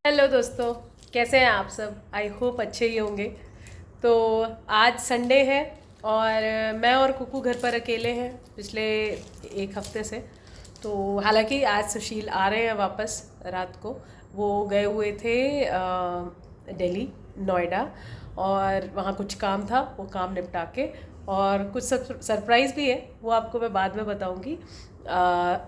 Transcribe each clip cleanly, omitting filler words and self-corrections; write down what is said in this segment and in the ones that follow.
Hello दोस्तों, कैसे हैं आप सब? आई होप अच्छे ही होंगे। तो आज संडे है और मैं और कुकू घर पर अकेले हैं पिछले एक हफ्ते से। तो हालांकि आज सुशील आ रहे हैं वापस रात को। वो गए हुए थे दिल्ली, नोएडा, और वहाँ कुछ काम था, वो काम निपटा के। और कुछ सरप्राइज़ भी है, वो आपको मैं बाद में बताऊँगी।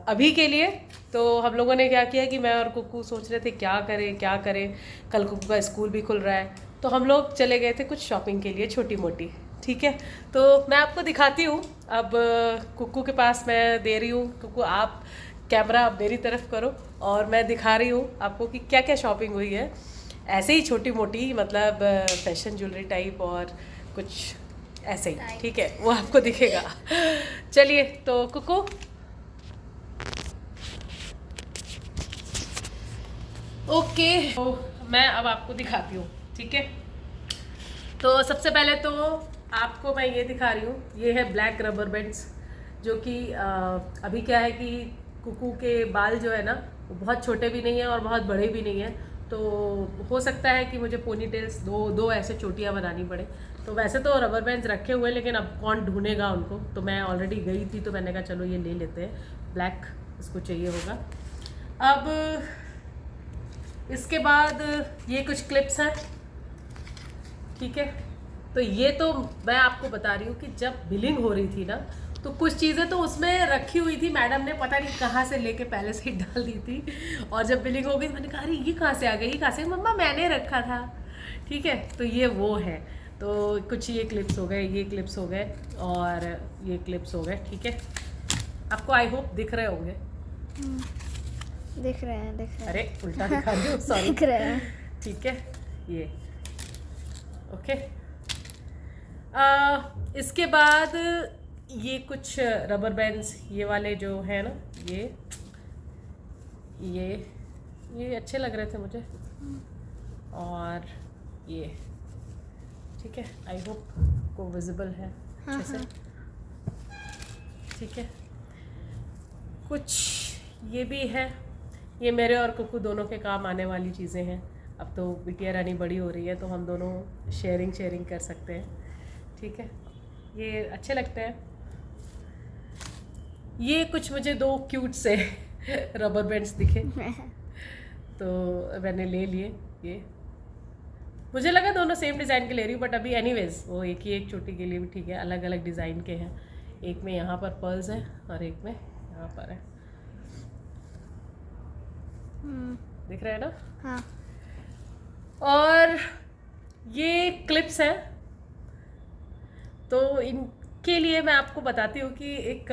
अभी के लिए तो हम लोगों ने क्या किया कि मैं और कुकू सोच रहे थे क्या करें क्या करें। कल कुकू का स्कूल भी खुल रहा है, तो हम लोग चले गए थे कुछ शॉपिंग के लिए, छोटी मोटी। ठीक है, तो मैं आपको दिखाती हूँ। अब कुकू के पास मैं दे रही हूँ। कुकू, आप कैमरा आप मेरी तरफ करो और मैं दिखा रही हूँ आपको कि क्या क्या शॉपिंग हुई है। ऐसे ही छोटी मोटी, मतलब फैशन ज्वेलरी टाइप और कुछ ऐसे ही। ठीक है, वो आपको दिखेगा। चलिए तो कुकू। ओके, तो मैं अब आपको दिखाती हूँ। ठीक है, तो सबसे पहले तो आपको मैं ये दिखा रही हूँ। ये है ब्लैक रबर बैंड्स, जो कि अभी क्या है कि कुकू के बाल जो है ना, वो बहुत छोटे भी नहीं है और बहुत बड़े भी नहीं है। तो हो सकता है कि मुझे पोनी टेल्स दो दो ऐसे चोटियाँ बनानी पड़े। तो वैसे तो रबर बैंड्स रखे हुए हैं, लेकिन अब कौन ढूंढेगा उनको। तो मैं ऑलरेडी गई थी, तो मैंने कहा चलो ये ले लेते हैं। ब्लैक इसको चाहिए होगा। अब इसके बाद ये कुछ क्लिप्स हैं। ठीक है, तो ये तो मैं आपको बता रही हूँ कि जब बिलिंग हो रही थी ना, तो कुछ चीज़ें तो उसमें रखी हुई थी, मैडम ने पता नहीं कहाँ से लेके पहले से ही डाल दी थी। और जब बिलिंग हो गई तो मैंने कहा अरे ये कहाँ से आ गई, ये कहाँ से? मम्मा मैंने रखा था। ठीक है, तो ये वो है। तो कुछ ये क्लिप्स हो गए, ये क्लिप्स हो गए और ये क्लिप्स हो गए। ठीक है, आपको आई होप दिख रहे होंगे। दिख रहे हैं, दिख रहे हैं। अरे उल्टा दिखा रही हूँ, सॉरी। दिख रहे हैं। ठीक है, ये ओके। इसके बाद ये कुछ रबर बैंड्स, ये वाले जो है ना, ये ये अच्छे लग रहे थे मुझे। और ये ठीक है, आई होप को विजिबल है अच्छे से। ठीक है, कुछ ये भी है। ये मेरे और कुकू दोनों के काम आने वाली चीज़ें हैं। अब तो बिटिया रानी बड़ी हो रही है, तो हम दोनों शेयरिंग कर सकते हैं। ठीक है, ये अच्छे लगते हैं। ये कुछ मुझे दो क्यूट से रबर बैंड्स दिखे, तो मैंने ले लिए। ये मुझे लगा दोनों सेम डिज़ाइन के ले रही हूँ, बट अभी एनीवेज वो एक ही एक चोटी के लिए भी ठीक है। अलग अलग डिज़ाइन के हैं, एक में यहाँ पर पर्ल्स है और एक में यहाँ पर है। दिख रहा है ना? हाँ। और ये क्लिप्स हैं। तो इनके लिए मैं आपको बताती हूँ कि एक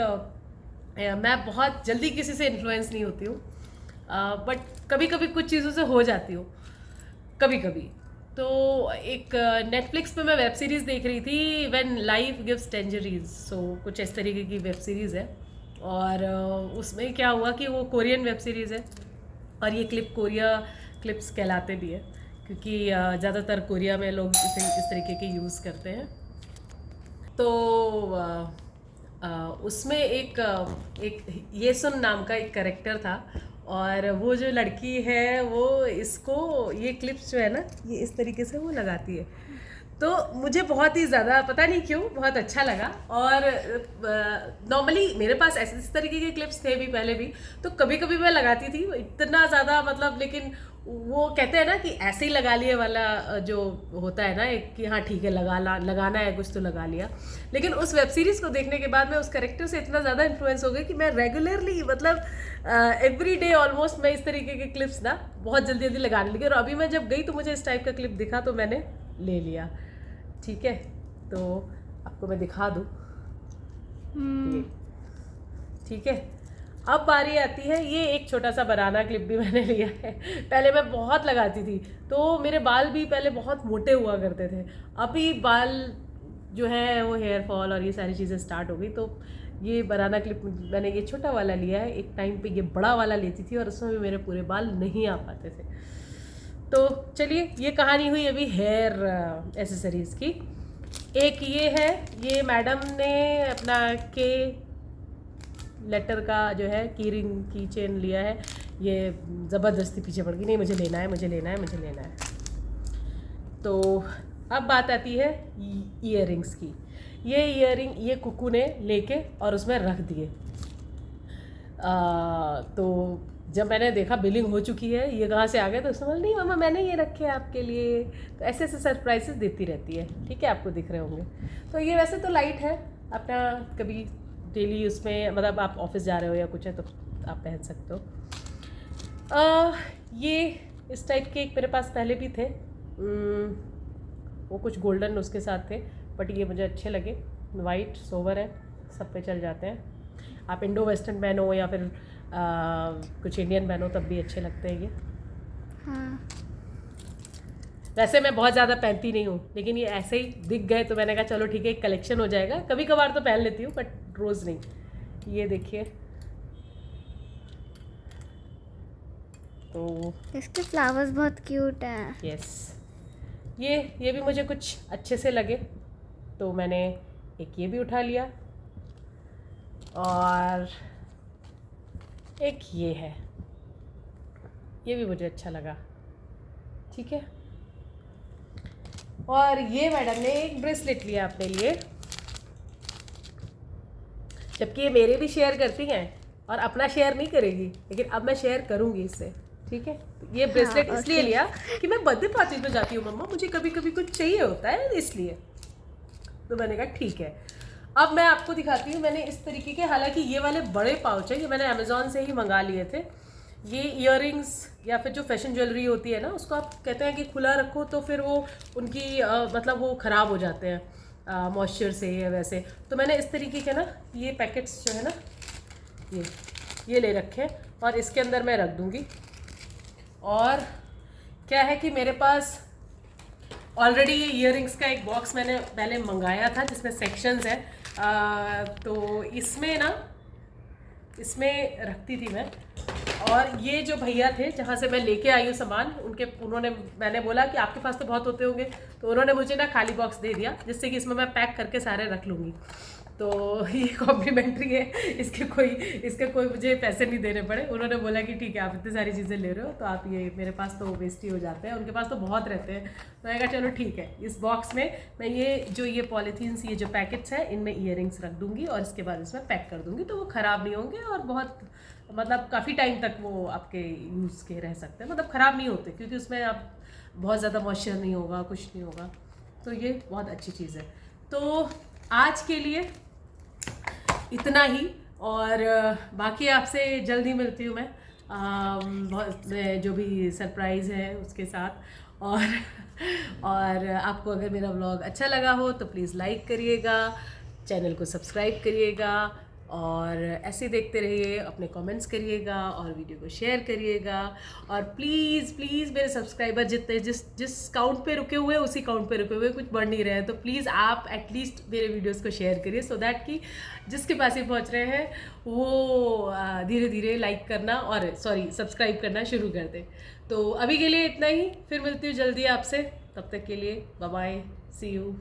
मैं बहुत जल्दी किसी से इन्फ्लुएंस नहीं होती हूँ, बट कभी कभी कुछ चीज़ों से हो जाती हूँ, कभी कभी। तो एक नेटफ्लिक्स पे मैं वेब सीरीज़ देख रही थी, व्हेन लाइफ गिव्स टेंजरीज। सो कुछ इस तरीके की वेब सीरीज़ है। और उसमें क्या हुआ कि वो कोरियन वेब सीरीज़ है, और ये क्लिप कोरिया क्लिप्स कहलाते भी है, क्योंकि ज़्यादातर कोरिया में लोग इसे इस तरीके के यूज़ करते हैं। तो उसमें एक ये सुन नाम का एक करेक्टर था, और वो जो लड़की है वो इसको ये क्लिप्स जो है ना, ये इस तरीके से वो लगाती है। तो मुझे बहुत ही ज़्यादा पता नहीं क्यों बहुत अच्छा लगा। और नॉर्मली मेरे पास ऐसे इस तरीके के क्लिप्स थे भी पहले भी, तो कभी कभी मैं लगाती थी, इतना ज़्यादा मतलब। लेकिन वो कहते हैं ना कि ऐसे ही लगा लिए वाला जो होता है ना एक, कि हाँ ठीक है लगाना है कुछ तो लगा लिया। लेकिन उस वेब सीरीज़ को देखने के बाद मैं उस कैरेक्टर से इतना ज़्यादा इन्फ्लुएंस हो गई कि मैं रेगुलरली, मतलब एवरी डे ऑलमोस्ट, मैं इस तरीके के क्लिप्स ना बहुत जल्दी जल्दी लगाने लगी। और अभी मैं जब गई तो मुझे इस टाइप का क्लिप दिखा, तो मैंने ले लिया। ठीक है, तो आपको मैं दिखा दूँ ये। ठीक है, अब बारी आती है, ये एक छोटा सा बनाना क्लिप भी मैंने लिया है। पहले मैं बहुत लगाती थी, तो मेरे बाल भी पहले बहुत मोटे हुआ करते थे। अभी बाल जो है वो हेयर फॉल और ये सारी चीज़ें स्टार्ट हो गई। तो ये बनाना क्लिप मैंने ये छोटा वाला लिया है। एक टाइम पे ये बड़ा वाला लेती थी, और उसमें भी मेरे पूरे बाल नहीं आ पाते थे। तो चलिए, ये कहानी हुई अभी हेयर एसेसरीज़ की। एक ये है, ये मैडम ने अपना के लेटर का जो है की रिंग की चेन लिया है। ये ज़बरदस्ती पीछे पड़ गई, नहीं मुझे लेना है, मुझे लेना है, मुझे लेना है। तो अब बात आती है ईयरिंग्स की। ये ईयरिंग ये कुकू ने लेके और उसमें रख दिए। तो जब मैंने देखा बिलिंग हो चुकी है, ये कहाँ से आ गया, तो उसने बोला नहीं मम्मा मैंने ये रखे हैं आपके लिए। तो ऐसे ऐसे सरप्राइजेस देती रहती है, ठीक है, आपको दिख रहे होंगे। तो ये वैसे तो लाइट है, अपना कभी डेली उसमें मतलब आप ऑफिस जा रहे हो या कुछ है तो आप पहन सकते हो। ये इस टाइप के एक मेरे पास पहले भी थे, वो कुछ गोल्डन उसके साथ थे, बट ये मुझे अच्छे लगे, वाइट सोवर है, सब पे चल जाते हैं। आप इंडो वेस्टर्न पहनो या फिर कुछ इंडियन पहनो तब भी अच्छे लगते हैं ये। हाँ। वैसे मैं बहुत ज़्यादा पहनती नहीं हूँ, लेकिन ये ऐसे ही दिख गए तो मैंने कहा चलो ठीक है, एक कलेक्शन हो जाएगा। कभी कभार तो पहन लेती हूँ बट रोज़ नहीं। ये देखिए, तो इसके फ्लावर्स बहुत क्यूट हैं। यस, ये भी मुझे कुछ अच्छे से लगे तो मैंने एक ये भी उठा लिया, और एक ये है, ये भी मुझे अच्छा लगा, ठीक है। और ये मैडम ने एक ब्रेसलेट लिया अपने लिए, जबकि ये मेरे भी शेयर करती हैं और अपना शेयर नहीं करेगी, लेकिन अब मैं शेयर करूँगी इससे, ठीक है। ये ब्रेसलेट हाँ, इसलिए लिया कि मैं बर्थडे पार्टी पे जाती हूँ मम्मा, मुझे कभी कभी कुछ चाहिए होता है इसलिए, तो मैंने कहा ठीक है। अब मैं आपको दिखाती हूँ, मैंने इस तरीके के, हालांकि ये वाले बड़े पाउच है, ये मैंने अमेज़ॉन से ही मंगा लिए थे। ये ईयरिंग्स या फिर जो फैशन ज्वेलरी होती है ना, उसको आप कहते हैं कि खुला रखो तो फिर वो उनकी मतलब वो ख़राब हो जाते हैं मॉइस्चर से या वैसे। तो मैंने इस तरीके के ना ये पैकेट्स जो है ना ये ले रखे हैं, और इसके अंदर मैं रख दूँगी। और क्या है कि मेरे पास ऑलरेडी ये ईयरिंग्स का एक बॉक्स मैंने पहले मंगाया था जिसमें सेक्शंस है, तो इसमें रखती थी मैं। और ये जो भैया थे जहाँ से मैं लेके आई हूँ सामान, मैंने बोला कि आपके पास तो बहुत होते होंगे, तो उन्होंने मुझे ना खाली बॉक्स दे दिया, जिससे कि इसमें मैं पैक करके सारे रख लूँगी। तो ये कॉम्प्लीमेंट्री है, इसके कोई मुझे पैसे नहीं देने पड़े। उन्होंने बोला कि ठीक है आप इतनी सारी चीज़ें ले रहे हो तो आप ये, मेरे पास तो वेस्ट ही हो जाते हैं, उनके पास तो बहुत रहते हैं। तो मैंने कहा चलो ठीक है, इस बॉक्स में मैं ये पॉलीथीन्स, ये जो पैकेट्स हैं, इनमें ईयरिंग्स रख दूँगी और इसके बाद इसमें पैक कर दूँगी, तो वो ख़राब नहीं होंगे और बहुत मतलब काफ़ी टाइम तक वो आपके यूज़ के रह सकते हैं, मतलब ख़राब नहीं होते, क्योंकि उसमें आप बहुत ज़्यादा मॉइस्चर नहीं होगा, कुछ नहीं होगा। तो ये बहुत अच्छी चीज़ है। तो आज के लिए इतना ही, और बाकी आपसे जल्दी मिलती हूँ मैं जो भी सरप्राइज़ है उसके साथ। और आपको अगर मेरा व्लॉग अच्छा लगा हो तो प्लीज़ लाइक करिएगा, चैनल को सब्सक्राइब करिएगा, और ऐसे देखते रहिए, अपने कमेंट्स करिएगा और वीडियो को शेयर करिएगा। और प्लीज़ प्लीज़ मेरे सब्सक्राइबर जितने जिस काउंट पे रुके हुए उसी काउंट पे रुके हुए, कुछ बढ़ नहीं रहे हैं, तो प्लीज़ आप एटलीस्ट मेरे वीडियोस को शेयर करिए, सो दैट कि जिसके पास ही पहुंच रहे हैं वो धीरे धीरे लाइक करना और सब्सक्राइब करना शुरू कर दे। तो अभी के लिए इतना ही, फिर मिलती हूँ जल्दी आपसे, तब तक के लिए बाय बाय, सी यू।